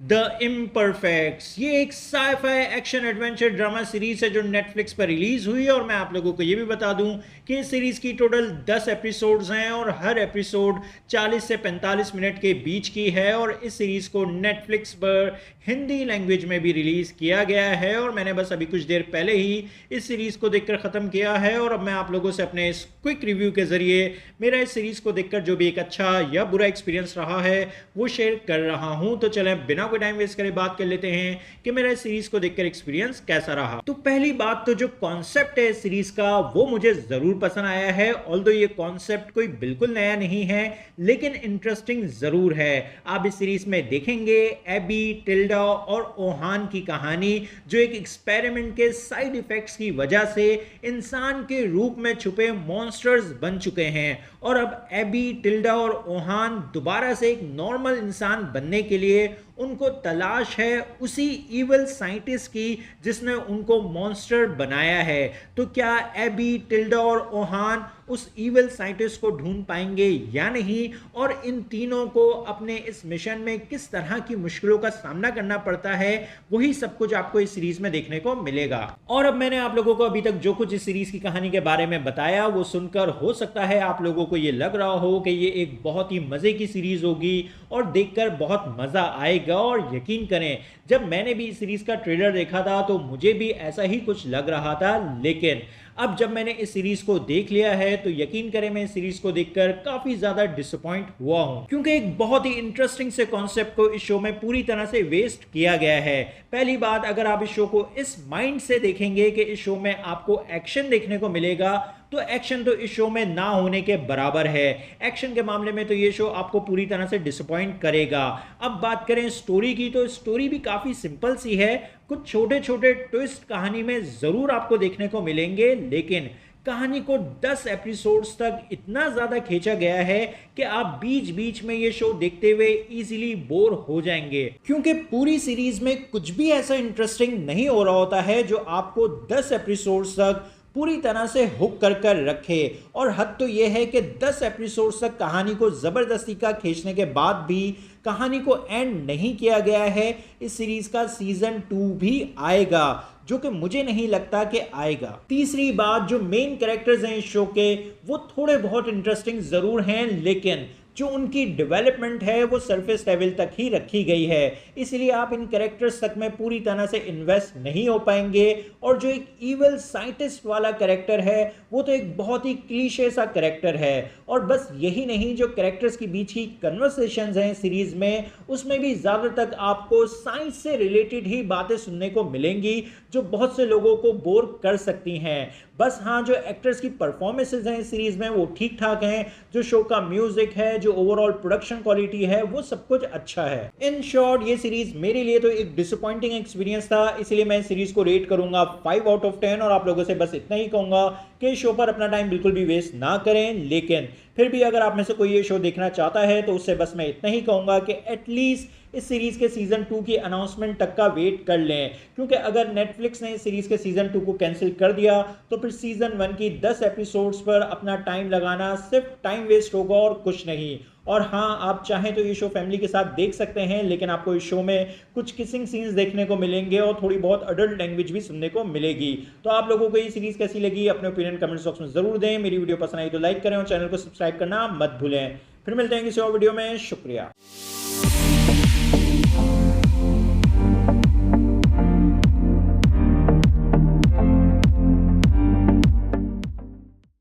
The इम्परफेक्ट्स ये एक sci-fi action adventure drama series है जो नेटफ्लिक्स पर रिलीज हुई है और मैं आप लोगों को ये भी बता दूं कि इस सीरीज की टोटल 10 एपिसोड्स हैं और हर एपिसोड 40 से 45 मिनट के बीच की है और इस सीरीज को नेटफ्लिक्स पर हिंदी लैंग्वेज में भी रिलीज किया गया है और मैंने बस अभी कुछ देर पहले ही इस सीरीज को देखकर खत्म किया है और अब मैं आप लोगों से अपने इस क्विक रिव्यू के जरिए मेरा इस सीरीज को देखकर जो भी एक अच्छा या बुरा एक्सपीरियंस रहा है वो शेयर कर रहा हूं। तो चलें बिना कोई टाइम वेस्ट करे बात कर लेते हैं कि मेरा इस सीरीज को देखकर एक्सपीरियंस कैसा रहा। तो पहली बात तो जो कॉन्सेप्ट है इस सीरीज का वो मुझे जरूर पसंद आया है। ऑल्दो ये कॉन्सेप्ट कोई बिल्कुल नया नहीं है लेकिन इंटरेस्टिंग जरूर है। आप इस सीरीज में देखेंगे एबी, टिल्डा और ओहान की कहानी जो एक एक्सपेरिमेंट के साइड इफेक्ट्स की वजह से इंसान के रूप में छुपे मॉन्स्टर्स बन चुके हैं और अब एबी, टिल्डा और ओहान दोबारा से एक नॉर्मल इंसान बनने के लिए उनको तलाश है उसी इविल साइंटिस्ट की जिसने उनको मॉन्स्टर बनाया है। तो क्या एबी, टिल्डा और ओहान उस इविल साइंटिस्ट को ढूंढ पाएंगे या नहीं और इन तीनों को अपने इस मिशन में किस तरह की मुश्किलों का सामना करना पड़ता है वही सब कुछ आपको इस सीरीज में देखने को मिलेगा। और अब मैंने आप लोगों को अभी तक जो कुछ इस सीरीज की कहानी के बारे में बताया वो सुनकर हो सकता है आप लोगों को ये लग रहा हो कि ये एक बहुत ही मजे की सीरीज होगी और देखकर बहुत मजा आएगा। और यकीन करें जब मैंने भी इस सीरीज का ट्रेलर देखा था तो मुझे भी ऐसा ही कुछ लग रहा था, लेकिन अब जब मैंने इस सीरीज को देख लिया है तो यकीन करें मैं इस सीरीज को देखकर काफी ज्यादा डिसअपॉइंट हुआ हूं क्योंकि एक बहुत ही इंटरेस्टिंग से कॉन्सेप्ट को इस शो में पूरी तरह से वेस्ट किया गया है। पहली बात, अगर आप इस शो को इस माइंड से देखेंगे कि इस शो में आपको एक्शन देखने को मिलेगा तो एक्शन तो इस शो में ना होने के बराबर है। एक्शन के मामले में तो ये शो आपको पूरी तरह से डिसअपॉइंट करेगा। अब बात करें स्टोरी की तो स्टोरी भी काफी सिंपल सी है। कुछ छोटे छोटे ट्विस्ट कहानी में जरूर आपको देखने को मिलेंगे लेकिन कहानी को 10 एपिसोड्स तक इतना ज्यादा खींचा गया है कि आप बीच बीच में ये शो देखते हुए इजीली बोर हो जाएंगे क्योंकि पूरी सीरीज में कुछ भी ऐसा इंटरेस्टिंग नहीं हो रहा होता है जो आपको 10 एपिसोड्स तक पूरी तरह से हुक कर रखे। और हद तो यह है कि 10 एपिसोड्स तक कहानी को जबरदस्ती का खींचने के बाद भी कहानी को एंड नहीं किया गया है। इस सीरीज का सीजन 2 भी आएगा जो कि मुझे नहीं लगता कि आएगा। तीसरी बात, जो मेन कैरेक्टर्स हैं इस शो के वो थोड़े बहुत इंटरेस्टिंग जरूर हैं लेकिन जो उनकी डेवलपमेंट है वो सरफेस लेवल तक ही रखी गई है, इसलिए आप इन कैरेक्टर्स तक में पूरी तरह से इन्वेस्ट नहीं हो पाएंगे। और जो एक इविल साइंटिस्ट वाला कैरेक्टर है वो तो एक बहुत ही क्लीशे सा कैरेक्टर है। और बस यही नहीं, जो कैरेक्टर्स के बीच ही कन्वर्सेशंस हैं सीरीज में उसमें भी ज़्यादातर आपको साइंस से रिलेटेड ही बातें सुनने को मिलेंगी जो बहुत से लोगों को बोर कर सकती हैं। बस हाँ, जो एक्टर्स की परफॉर्मेंसेज हैं इस सीरीज में वो ठीक ठाक हैं, जो शो का म्यूजिक है, जो ओवरऑल प्रोडक्शन क्वालिटी है वो सब कुछ अच्छा है। इन शॉर्ट ये सीरीज मेरे लिए तो एक डिसअपॉइंटिंग एक्सपीरियंस था, इसलिए मैं सीरीज को रेट करूंगा 5 आउट ऑफ 10 और आप लोगों से बस इतना ही कहूंगा कि शो पर अपना टाइम बिल्कुल भी वेस्ट ना करें। लेकिन फिर भी अगर आप में से कोई ये शो देखना चाहता है तो उससे बस मैं इतना ही कहूंगा कि एटलीस्ट इस सीरीज के सीजन 2 की अनाउंसमेंट तक का वेट कर लें क्योंकि अगर नेटफ्लिक्स ने इस सीरीज के सीजन 2 को कैंसिल कर दिया तो फिर सीजन 1 की 10 एपिसोड्स पर अपना टाइम लगाना सिर्फ टाइम वेस्ट होगा और कुछ नहीं। और हाँ, आप चाहें तो ये शो फैमिली के साथ देख सकते हैं लेकिन आपको इस शो में कुछ किसिंग सीन्स देखने को मिलेंगे और थोड़ी बहुत अडल्ट लैंग्वेज भी सुनने को मिलेगी। तो आप लोगों को ये सीरीज कैसी लगी अपने ओपिनियन कमेंट बॉक्स में जरूर दें। मेरी वीडियो पसंद आई तो लाइक करें और चैनल को सब्सक्राइब करना मत भूलें। फिर मिलते हैं किसी और वीडियो में। शुक्रिया।